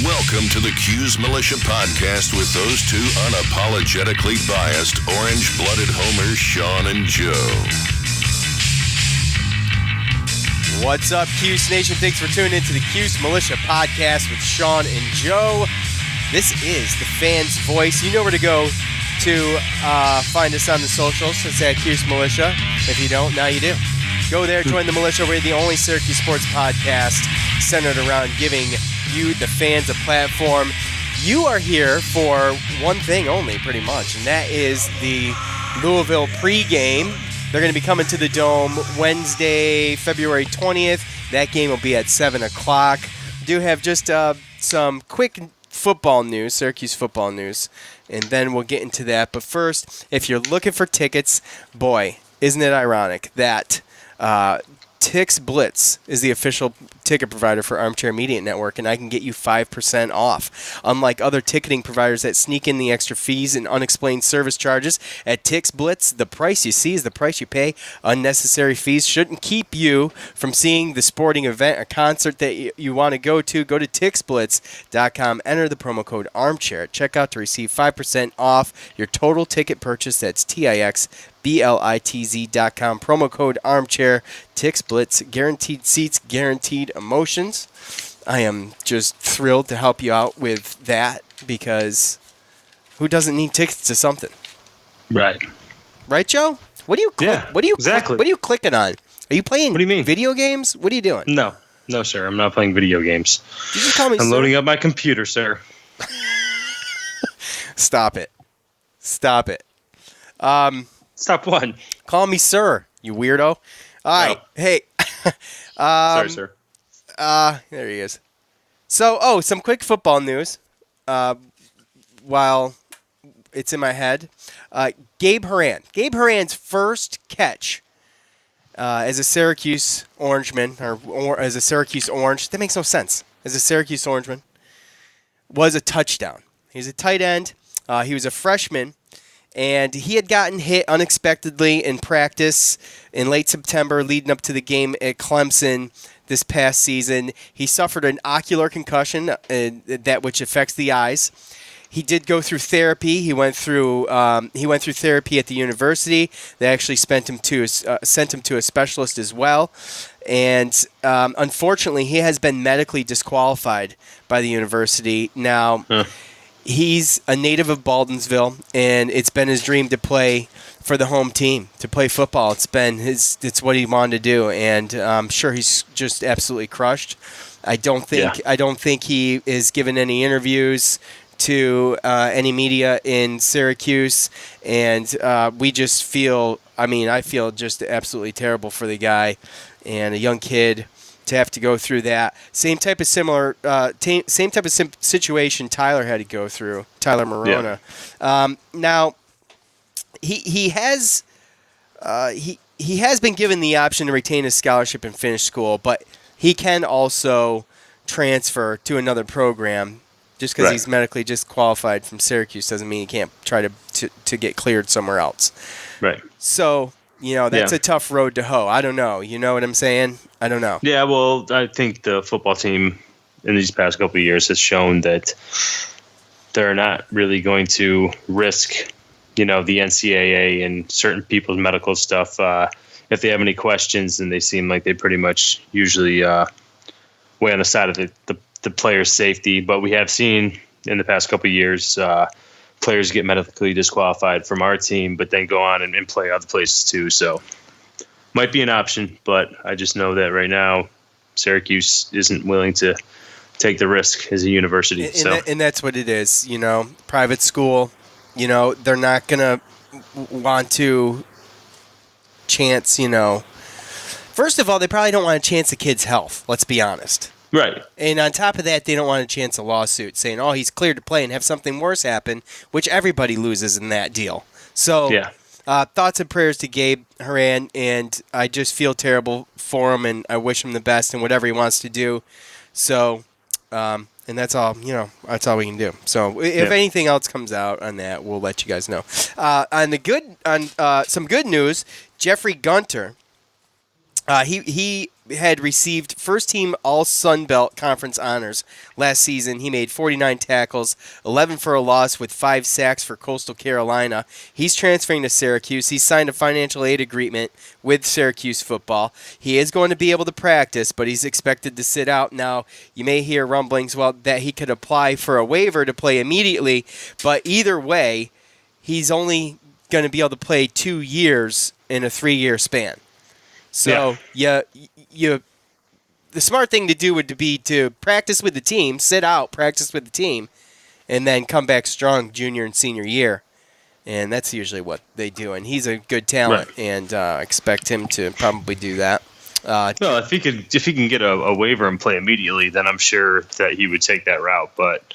Welcome to the Cuse Militia Podcast with those two unapologetically biased, orange-blooded homers, Sean and Joe. What's up, Cuse Nation? Thanks for tuning into the Cuse Militia Podcast with Sean and Joe. This is the fan's voice. You know where to go to find us on the socials. It's at Cuse Militia. If you don't, now you do. Go there, join the militia. We're the only Syracuse sports podcast centered around giving you, the fans, a platform. You are here for one thing only, pretty much, and that is the Louisville pregame. They're going to be coming to the Dome Wednesday, February 20th. That game will be at 7 o'clock. We do have just some quick football news, Syracuse football news, and then we'll get into that. But first, if you're looking for tickets, boy, isn't it ironic that Tix Blitz is the official ticket provider for Armchair Media Network, and I can get you 5% off. Unlike other ticketing providers that sneak in the extra fees and unexplained service charges, at Tix Blitz, the price you see is the price you pay. Unnecessary fees shouldn't keep you from seeing the sporting event or concert that you want to go to. Go to TixBlitz.com, enter the promo code Armchair at checkout to receive 5% off your total ticket purchase. That's TixBlitz.com, promo code Armchair. Tix Blitz, guaranteed seats, guaranteed emotions. I am just thrilled to help you out with that because who doesn't need tickets to something? Right. Right, Joe? What do you exactly. What are you clicking on? Are you playing What do you mean? Video games? What are you doing? No, sir. I'm not playing video games. Did you just call me I'm sir? loading up my computer, sir. Stop it. Stop what? Call me sir, you weirdo. All right. No. Hey. Sorry, sir. There he is. So, some quick football news. While it's in my head, Gabe Horan. Gabe Horan's first catch as a Syracuse Orangeman, or as a Syracuse Orange. That makes no sense. As a Syracuse Orangeman, was a touchdown. He's a tight end. He was a freshman. And he had gotten hit unexpectedly in practice in late September leading up to the game at Clemson this past season. He suffered an ocular concussion, that which affects the eyes. He did go through therapy. He went through therapy at the university. They actually sent him to a specialist as well. And unfortunately, he has been medically disqualified by the university. Now, he's a native of Baldensville, and it's been his dream to play for the home team, to play football. It's what he wanted to do, and I'm sure he's just absolutely crushed. I don't think he is given any interviews to any media in Syracuse, and we just feel. I feel just absolutely terrible for the guy and a young kid to have to go through that. Same type of situation Tyler had to go through, Tyler Morona. Yeah. Now, he has been given the option to retain his scholarship and finish school, but he can also transfer to another program. Just because he's medically disqualified from Syracuse doesn't mean he can't try to get cleared somewhere else. Right. So, that's a tough road to hoe. I don't know. You know what I'm saying? I don't know. Yeah, well, I think the football team in these past couple of years has shown that they're not really going to risk, the NCAA and certain people's medical stuff. If they have any questions, then they seem like they pretty much usually weigh on the side of the player's safety. But we have seen in the past couple of years players get medically disqualified from our team, but then go on and play other places too. So might be an option, but I just know that right now Syracuse isn't willing to take the risk as a university. And that's what it is, private school, they're not going to want to chance, First of all, they probably don't want to chance the kid's health, let's be honest. Right. And on top of that, they don't want to chance a lawsuit saying, he's cleared to play and have something worse happen, which everybody loses in that deal. So, thoughts and prayers to Gabe Horan, and I just feel terrible for him, and I wish him the best in whatever he wants to do. So, and that's all, that's all we can do. So, if anything else comes out on that, we'll let you guys know. On some good news, Jeffrey Gunter, he had received first-team All-Sun Belt Conference honors last season. He made 49 tackles, 11 for a loss with 5 sacks for Coastal Carolina. He's transferring to Syracuse. He signed a financial aid agreement with Syracuse football. He is going to be able to practice, but he's expected to sit out. Now, you may hear rumblings that he could apply for a waiver to play immediately, but either way, he's only going to be able to play 2 years in a 3-year span. So the smart thing to do would be to practice with the team, sit out, practice with the team, and then come back strong junior and senior year. And that's usually what they do. And he's a good talent, and expect him to probably do that. Well, if he can get a waiver and play immediately, then I'm sure that he would take that route. But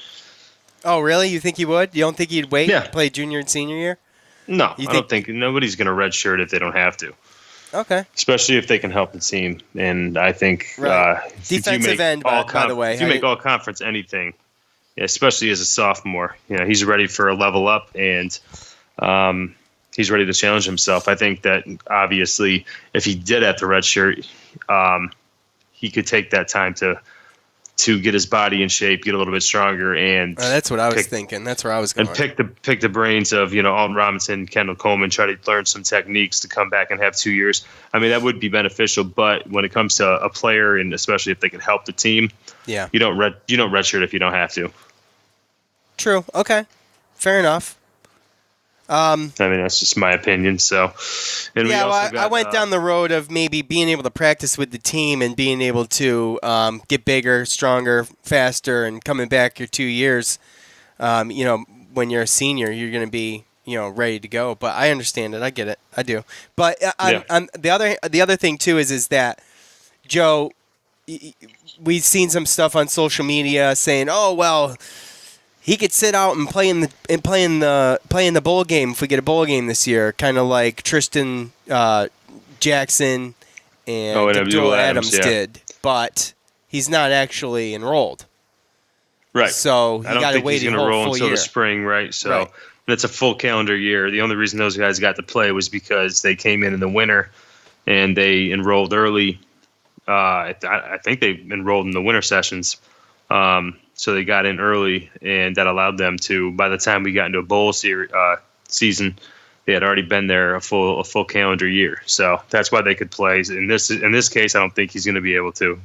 oh, really? You think he would? You don't think he'd wait and play junior and senior year? No, I don't think nobody's going to redshirt if they don't have to. Okay. Especially if they can help the team. And I think defensive end, by the way. If you make all conference anything, especially as a sophomore, he's ready for a level up, and he's ready to challenge himself. I think that obviously if he did have the redshirt, he could take that time to get his body in shape, get a little bit stronger, and that's what I was thinking. That's where I was going. And pick the brains of Alton Robinson, Kendall Coleman, try to learn some techniques to come back and have 2 years. I mean, that would be beneficial. But when it comes to a player, and especially if they can help the team, you don't redshirt if you don't have to. True. Okay. Fair enough. I mean, that's just my opinion. So, and I went down the road of maybe being able to practice with the team and being able to get bigger, stronger, faster, and coming back your 2 years. When you're a senior, you're going to be ready to go. But I understand it. I get it. I do. But the other thing too is that Joe, we've seen some stuff on social media saying, oh well, he could sit out and play in the bowl game if we get a bowl game this year, kind of like Tristan Jackson and Abdul Adams did, but he's not actually enrolled. Right. So he got to wait a whole full year. I don't think he's going to roll until the spring, right? So that's a full calendar year. The only reason those guys got to play was because they came in the winter and they enrolled early. I think they enrolled in the winter sessions. So they got in early, and that allowed them to, by the time we got into a bowl season, they had already been there a full calendar year. So that's why they could play. In this case, I don't think he's going to be able to.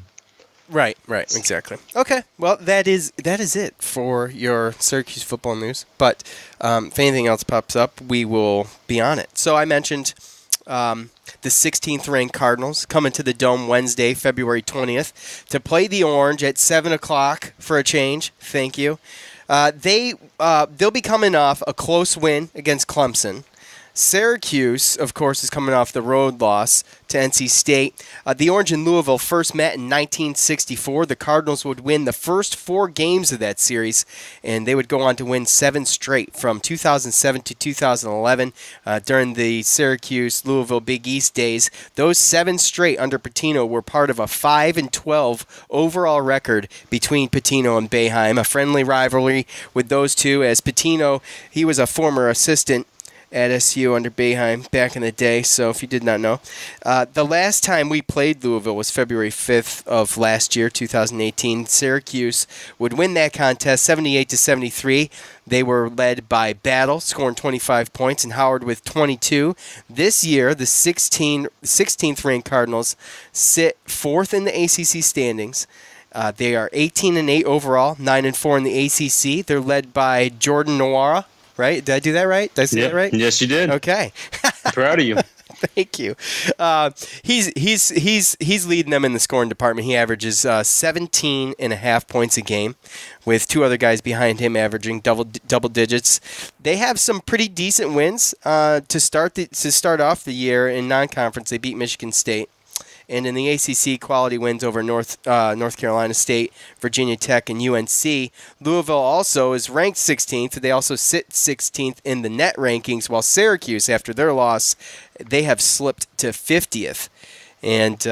Right, exactly. Okay, well, that is it for your Syracuse football news. But if anything else pops up, we will be on it. So I mentioned the 16th ranked Cardinals coming to the Dome Wednesday, February 20th, to play the Orange at 7 o'clock for a change. Thank you. They'll be coming off a close win against Clemson. Syracuse, of course, is coming off the road loss to NC State. The Orange and Louisville first met in 1964. The Cardinals would win the first 4 games of that series, and they would go on to win 7 straight from 2007 to 2011 during the Syracuse-Louisville Big East days. Those 7 straight under Pitino were part of a 5-12 overall record between Pitino and Boeheim, a friendly rivalry with those two, as Pitino, he was a former assistant at SU under Boeheim back in the day, so if you did not know. The last time we played Louisville was February 5th of last year, 2018. Syracuse would win that contest 78-73. They were led by Battle, scoring 25 points, and Howard with 22. This year, the 16th ranked Cardinals sit 4th in the ACC standings. They are 18-8 overall, 9-4 in the ACC. They're led by Jordan Nwora. Right? Did I do that right? Did I say that right? Yes, you did. Okay. Proud of you. Thank you. He's leading them in the scoring department. He averages 17.5 points a game, with 2 other guys behind him averaging double digits. They have some pretty decent wins to start off the year in non-conference. They beat Michigan State. And in the ACC, quality wins over North Carolina State, Virginia Tech, and UNC. Louisville also is ranked 16th. They also sit 16th in the net rankings, while Syracuse, after their loss, they have slipped to 50th. And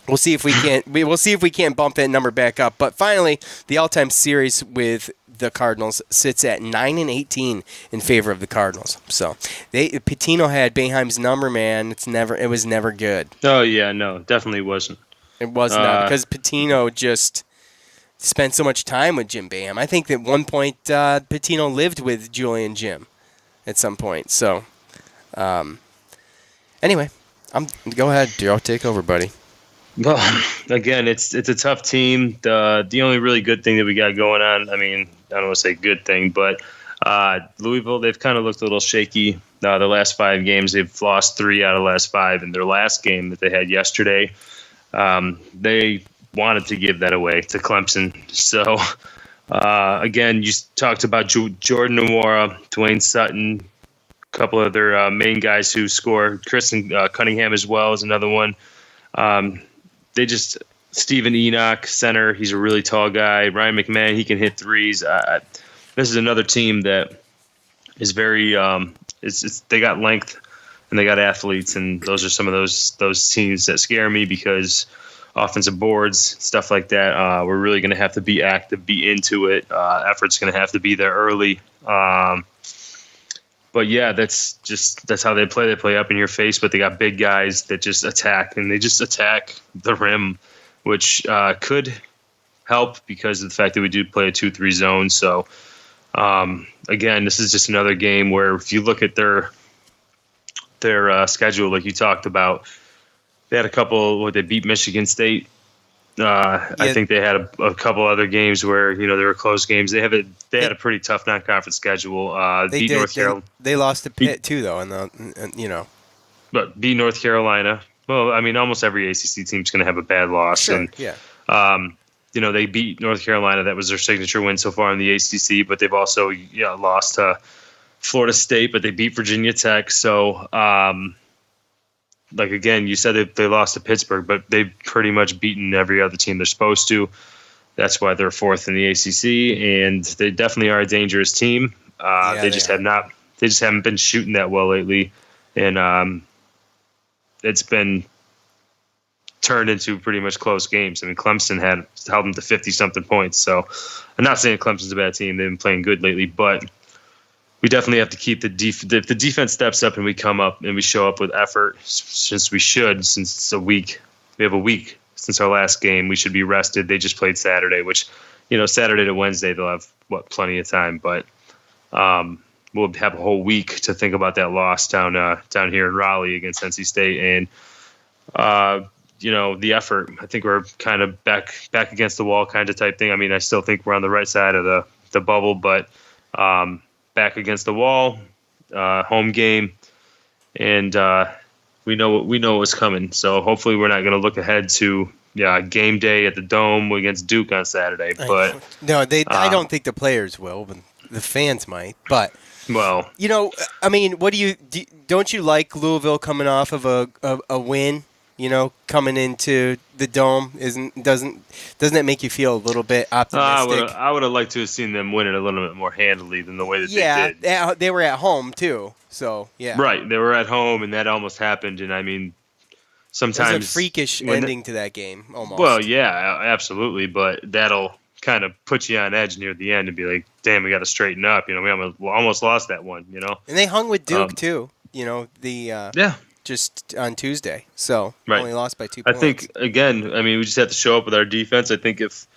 we'll see if we can't bump that number back up. But finally, the all-time series with the Cardinals sits at 9-18 in favor of the Cardinals. So Pitino had Boeheim's number, man. It was never good. Oh yeah, no, definitely wasn't. It was not, because Pitino just spent so much time with Jim Boeheim. I think that at one point Pitino lived with Julian Jim at some point. So anyway, go ahead, Joe, take over, buddy. Well, again, it's a tough team. The only really good thing that we got going on, I mean, I don't want to say good thing, but Louisville, they've kind of looked a little shaky. The last 5 games, they've lost 3 out of the last 5. In their last game that they had yesterday, they wanted to give that away to Clemson. So, again, you talked about Jordan Nwora, Dwayne Sutton, a couple other main guys who score. Kristen Cunningham as well is another one. Stephen Enoch, center, he's a really tall guy. Ryan McMahon, he can hit threes. This is another team that is very they got length and they got athletes, and those are some of those teams that scare me because offensive boards, stuff like that, we're really going to have to be active, be into it. Effort's going to have to be there early. But yeah, that's how they play. They play up in your face, but they got big guys that just attack, and they just attack the rim, which could help because of the fact that we do play a 2-3 zone. So again, this is just another game where if you look at their schedule, like you talked about, they had a couple. They beat Michigan State. I think they had a couple other games where they were close games. They had a pretty tough non-conference schedule. Beat North Carolina. They lost to Pitt too, though, But beat North Carolina. Well, I mean, almost every ACC team's going to have a bad loss. Sure, and, yeah. They beat North Carolina. That was their signature win so far in the ACC. But they've also lost to Florida State, but they beat Virginia Tech. So. Again, you said that they lost to Pittsburgh, but they've pretty much beaten every other team they're supposed to. That's why they're 4th in the ACC, and they definitely are a dangerous team. They just haven't been shooting that well lately, and it's been turned into pretty much close games. I mean, Clemson had held them to 50-something points. So I'm not saying Clemson's a bad team; they've been playing good lately, but we definitely have to keep if the defense steps up and we come up and we show up with effort, since it's a week. We have a week since our last game. We should be rested. They just played Saturday, which, Saturday to Wednesday, they'll have, plenty of time. But we'll have a whole week to think about that loss down here in Raleigh against NC State. And, the effort, I think we're kind of back against the wall kind of type thing. I mean, I still think we're on the right side of the bubble, but back against the wall, home game, and we know what's coming. So hopefully we're not going to look ahead to game day at the Dome against Duke on Saturday. But no, I don't think the players will, but the fans might. But well, I mean, don't you like Louisville coming off of a win? Coming into the Dome doesn't that make you feel a little bit optimistic? I would have liked to have seen them win it a little bit more handily than the way that they did. Yeah, they were at home too, so yeah. Right, they were at home, and that almost happened. And I mean, sometimes there's a freakish ending to that game, almost. Well, yeah, absolutely, but that'll kind of put you on edge near the end and be like, "Damn, we got to straighten up." We almost lost that one. And they hung with Duke too. Just on Tuesday, so only lost by 2 points. I think, again, we just have to show up with our defense. I think if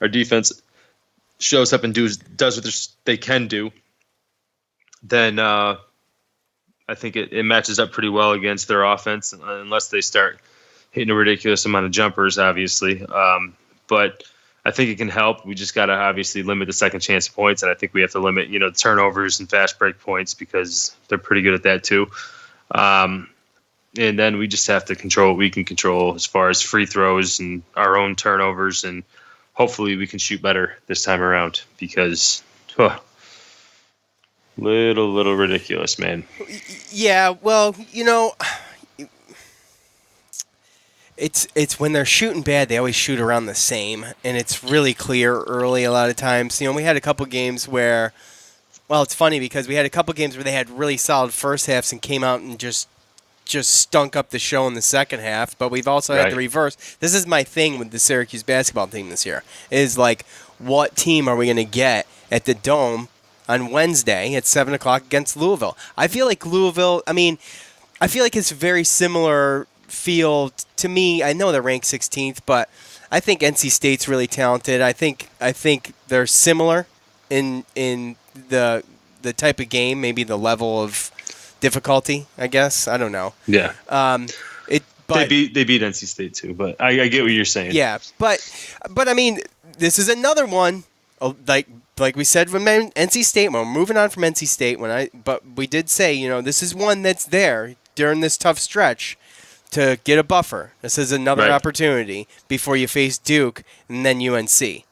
our defense shows up and does what they can do, then I think it matches up pretty well against their offense, unless they start hitting a ridiculous amount of jumpers, obviously. But I think it can help. We just got to obviously limit the second chance points, and I think we have to limit, turnovers and fast break points because they're pretty good at that too. And then we just have to control what we can control as far as free throws and our own turnovers, and hopefully we can shoot better this time around because little ridiculous, man. Yeah, well, it's when they're shooting bad, they always shoot around the same, and it's really clear early a lot of times. We had a couple games where, well, it's funny because we had a couple games where they had really solid first halves and came out and just just stunk up the show in the second half, but we've also had the reverse. This is my thing with the Syracuse basketball team this year, is like, what team are we going to get at the Dome on Wednesday at 7 o'clock against Louisville? I feel like Louisville, I feel like it's a very similar feel to me. I know they're ranked 16th, but I think NC State's really talented. I think they're similar in the type of game, maybe the level of difficulty, I guess. I don't know. Yeah. But they beat NC State too, but I get what you're saying. Yeah, but this is another one, like we said from NC State. We're moving on from NC State. But we did say, this is one that's there during this tough stretch to get a buffer. This is another opportunity before you face Duke and then UNC.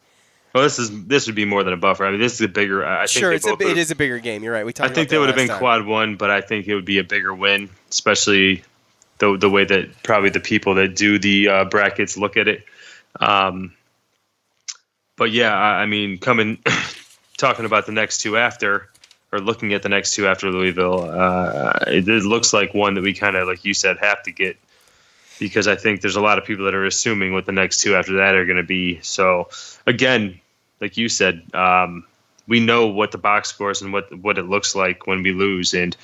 Well, this would be more than a buffer. This is a bigger. It is a bigger game. You're right. I think they would have been quad one, but I think it would be a bigger win, especially the way that probably the people that do the brackets look at it. But yeah, talking about the next two after, or looking at the next two after Louisville, it looks like one that we kind of, like you said, have to get, because I think there's a lot of people that are assuming what the next two after that are going to be. So again, like you said, we know what the box scores and what it looks like when we lose, and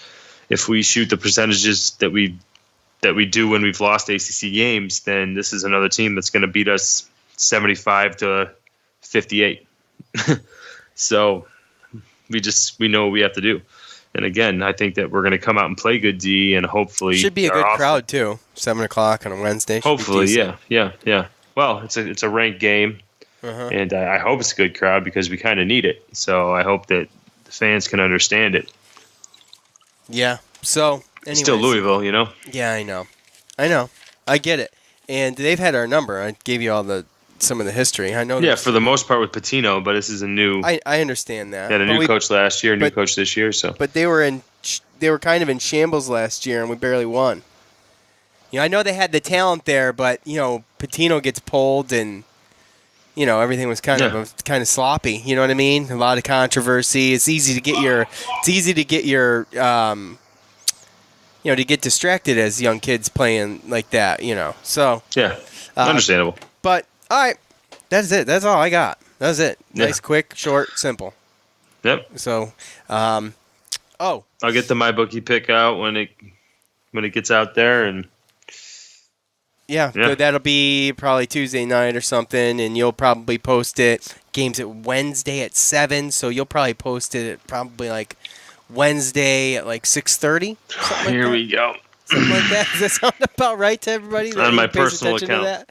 if we shoot the percentages that we do when we've lost ACC games, then this is another team that's going to beat us 75-58. So we know what we have to do. And again, I think that we're going to come out and play good D, and hopefully should be a good crowd too. 7 o'clock on a Wednesday. Hopefully, yeah. Well, it's a ranked game, and I hope it's a good crowd because we kind of need it. So I hope that the fans can understand it. Yeah. So anyways, still Louisville, Yeah, I know. I get it. And they've had our number. I gave you all some of the history. I know. Yeah, for the most part with Patino, but this is a new. I understand that. They had a new coach last year, new coach this year. So, but they were kind of in shambles last year, and we barely won. I know they had the talent there, but Patino gets pulled, and everything was kind of sloppy. You know what I mean? A lot of controversy. It's easy to get your to get distracted as young kids playing like that. So yeah, understandable. But all right, that's it. That's all I got. That's it. Nice, quick, short, simple. Yep. So, I'll get the MyBookie pick out when it gets out there, and good. That'll be probably Tuesday night or something, and you'll probably post it. Games at Wednesday at 7, so you'll probably post it at probably like Wednesday at like 6:30. Here we go. Something like that. Does that sound about right to everybody? On my personal account.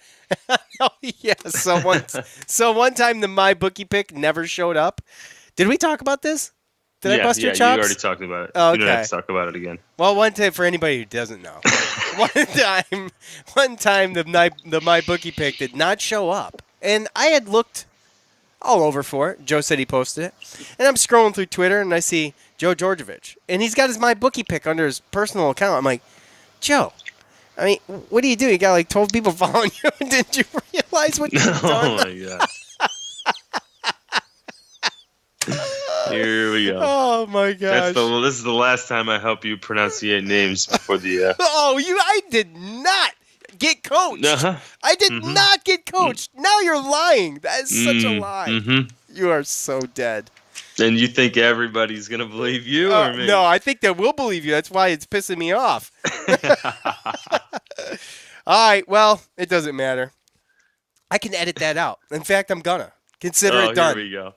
Oh, yeah. So one time the MyBookie pick never showed up. Did we talk about this? Did I bust your chops? Yeah, you already talked about it. Oh, okay. You don't have to talk about it again. Well, one time, for anybody who doesn't know, one time the MyBookie pick did not show up, and I had looked all over for it. Joe said he posted it, and I'm scrolling through Twitter and I see Joe Georgievich, and he's got his MyBookie pick under his personal account. I'm like, Joe, what do? You got like 12 people following you. Didn't you realize what you've done? Oh, my God. Here we go. Oh, my gosh. This is the last time I help you pronunciate names before the... I did not get coached. I did not get coached. Now you're lying. That is such a lie. You are so dead. And you think everybody's going to believe you? Or me? No, I think they will believe you. That's why it's pissing me off. All right, well, it doesn't matter. I can edit that out. In fact, I'm going to. Consider it done. Here we go.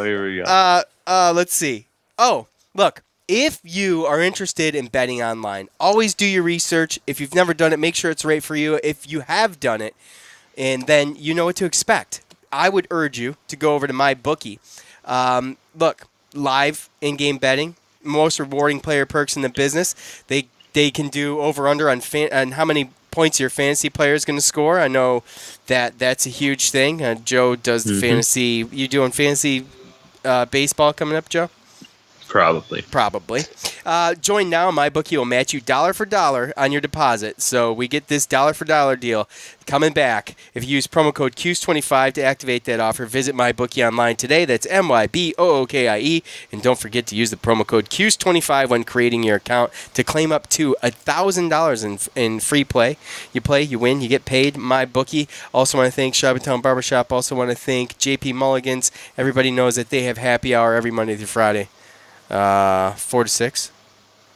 Here we go. Let's see. Oh, look. If you are interested in betting online, always do your research. If you've never done it, make sure it's right for you. If you have done it, and then you know what to expect, I would urge you to go over to MyBookie. Look, live in-game betting, most rewarding player perks in the business. They can do over/under on how many points your fantasy player is going to score. I know that's a huge thing. Joe does the fantasy. You doing fantasy baseball coming up, Joe? Probably. Join now. MyBookie will match you dollar for dollar on your deposit. So we get this dollar for dollar deal coming back. If you use promo code Cuse25 to activate that offer, visit MyBookie online today. That's MyBookie. And don't forget to use the promo code Cuse25 when creating your account to claim up to $1,000 in free play. You play, you win, you get paid. MyBookie. Also want to thank Shabatown Barbershop. Also want to thank JP Mulligan's. Everybody knows that they have happy hour every Monday through Friday. 4 to 6.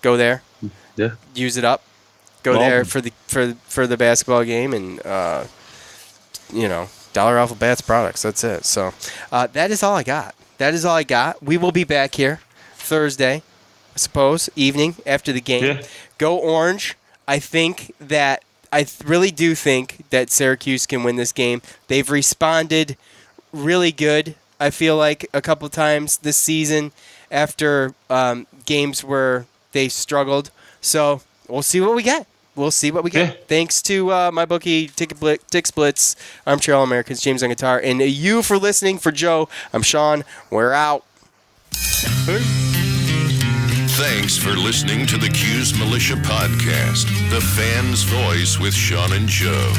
Go there. Yeah. Use it up. Go there for the basketball game and dollar off of Bats products. That's it. So that is all I got. We will be back here Thursday, I suppose, evening after the game. Yeah. Go Orange. I really do think that Syracuse can win this game. They've responded really good, I feel like, a couple times this season after games where they struggled. So we'll see what we get. Yeah. Thanks to MyBookie, Tick Splits, Armchair All-Americans, James on guitar, and you for listening. For Joe, I'm Sean. We're out. Thanks for listening to the Cuse Militia Podcast, the fan's voice with Sean and Joe.